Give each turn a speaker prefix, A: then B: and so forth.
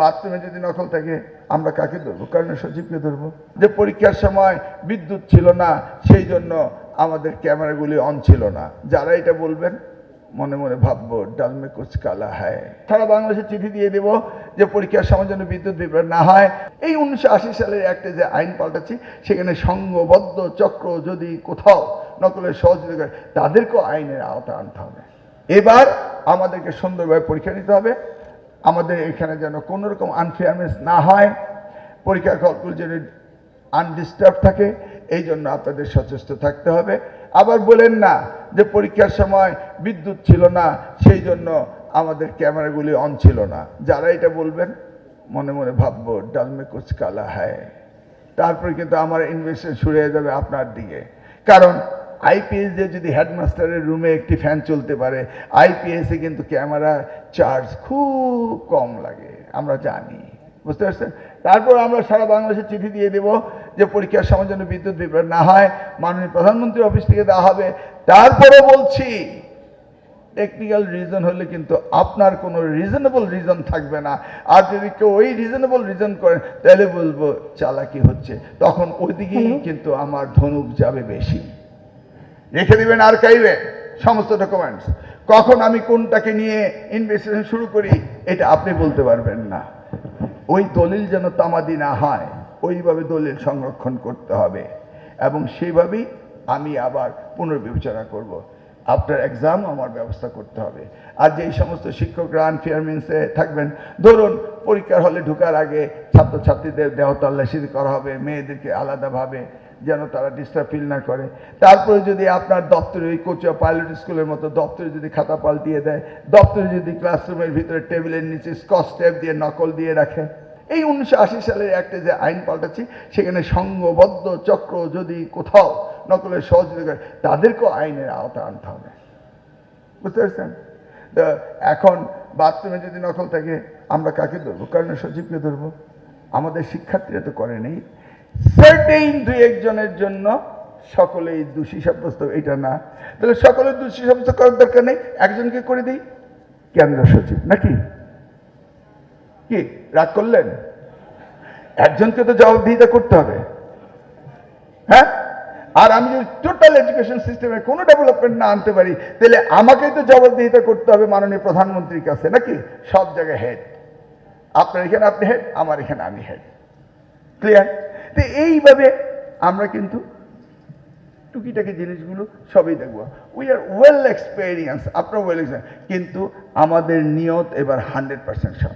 A: বাথরুমে যদি নকল থাকে আমরা কাকে ধরবো? কর্ণ সচিবকে ধরবো। যে পরীক্ষার সময় বিদ্যুৎ ছিল না সেই জন্য আমাদের ক্যামেরাগুলি অন ছিল না, যারা এটা বলবেন মনে মনে ভাববো ডাল মে কুছ কালা হ্যায়। সারা বাংলাদেশে চিঠি দিয়ে দেব যে পরীক্ষার সময় যেন বিদ্যুৎ বিভ্রাট না হয়। এই 1980 সালের একটা যে আইন পাল্টাচ্ছি সেখানে সংঘবদ্ধ চক্র যদি কোথাও নকলের সহযোগিতা করে তাদেরকেও আইনের আওতা আনতে হবে। এবার আমাদেরকে সুন্দরভাবে পরীক্ষা নিতে হবে, আমাদের এখানে যেন কোনো রকম আনফেয়ারনেস না হয়, পরীক্ষার ফলগুলো যেন আনডিস্টার্ব থাকে, এই জন্য আপনাদের সচেষ্ট থাকতে হবে। আবার বলেন না যে পরীক্ষার সময় বিদ্যুৎ ছিল না সেই জন্য আমাদের ক্যামেরাগুলি অন ছিল না, যারা এটা বলবেন মনে মনে ভাববো ডাল মে কুছ কালা হ্যায়। তারপরে কিন্তু আমার ইনভেস্টমেন্ট শুরু হয়ে যাবে আপনার দিকে। কারণ আইপিএস দিয়ে যদি হেডমাস্টারের রুমে একটি ফ্যান চলতে পারে, আইপিএসে কিন্তু ক্যামেরা চার্জ খুব কম লাগে, আমরা জানি, বুঝতে পারছেন? তারপর আমরা সারা বাংলাদেশে চিঠি দিয়ে দেব যে পরীক্ষার সময় যেন বিদ্যুৎ বিভ্রাট না হয়, মাননীয় প্রধানমন্ত্রীর অফিস থেকে দেওয়া হবে। তারপরে বলছি টেকনিক্যাল রিজন হলে কিন্তু আপনার কোনো রিজনেবল রিজন থাকবে না। আর যদি কেউ ওই রিজনেবল রিজন করেন তাহলে বলবো চালাকি হচ্ছে, তখন ওইদিকেই কিন্তু আমার ধনুক যাবে বেশি। রেখে দিবেন আর্কাইভে সমস্ত ডকুমেন্টস। কখন আমি কোনটাকে নিয়ে ইনভেস্টিগেশন শুরু করি এটা আপনি বলতে পারবেন না। ওই দলিল যেন তামাদি না হয় ওইভাবে দলিল সংরক্ষণ করতে হবে এবং সেইভাবেই আমি আবার পুনর্বিবেচনা করব। আফটার এক্সাম আমার ব্যবস্থা করতে হবে। আর যেই সমস্ত শিক্ষকরা আনফেয়ারমেন্সে থাকবেন, ধরুন পরীক্ষার হলে ঢোকার আগে ছাত্রছাত্রীদের দেহ তল্লাশি করা হবে, মেয়েদেরকে আলাদাভাবে যেন তারা ডিস্টার্ব ফিল না করে। তারপরে যদি আপনার দপ্তরে ওই কোচুয়া পাইলট স্কুলের মতো দপ্তরে যদি খাতা পাল্টিয়ে দেয়, দপ্তরে যদি ক্লাসরুমের ভিতরে টেবিলের নিচে স্কচ টেপ দিয়ে নকল দিয়ে রাখে। এই 1980 সালের একটা যে আইন পাল্টাচ্ছি সেখানে সংঘবদ্ধ চক্র যদি কোথাও নকলের সহযোগিতা করে তাদেরকেও আইনের আওতা আনতে হবে, বুঝতে পারছেন? তো এখন বাথরুমে যদি নকল থাকে আমরা কাকে ধরবো? কর্ণ সচিবকে ধরবো। আমাদের শিক্ষার্থীরা তো করে নেই, সার্টেইন দুই একজনের জন্য সকলেই দোষী সাব্যস্ত, এটা না। তাহলে সকলের দোষী সাব্যস্ত করার দরকার নেই, একজনকে করে দিই কেন্দ্র সচিব, নাকি কি রাগ করলেন? একজনকে তো জবাবদিহিতা করতে হবে, হ্যাঁ? আর আমি যদি টোটাল এডুকেশন সিস্টেমে কোনো ডেভেলপমেন্ট না আনতে পারি তাহলে আমাকেই তো জবাবদিহিতা করতে হবে মাননীয় প্রধানমন্ত্রীর কাছে, নাকি? সব জায়গায় হেড, আপনার এখানে আপনি হেড, আমার এখানে আমি হেড, ক্লিয়ার? তো এইভাবে আমরা কিন্তু টুকিটাকি জিনিসগুলো সবই দেখবো। উই আর ওয়েল এক্সপেরিয়েন্স, আপনার ওয়েল এক্সপেরিয়েন্স, কিন্তু আমাদের নিয়ত এবার 100% সব।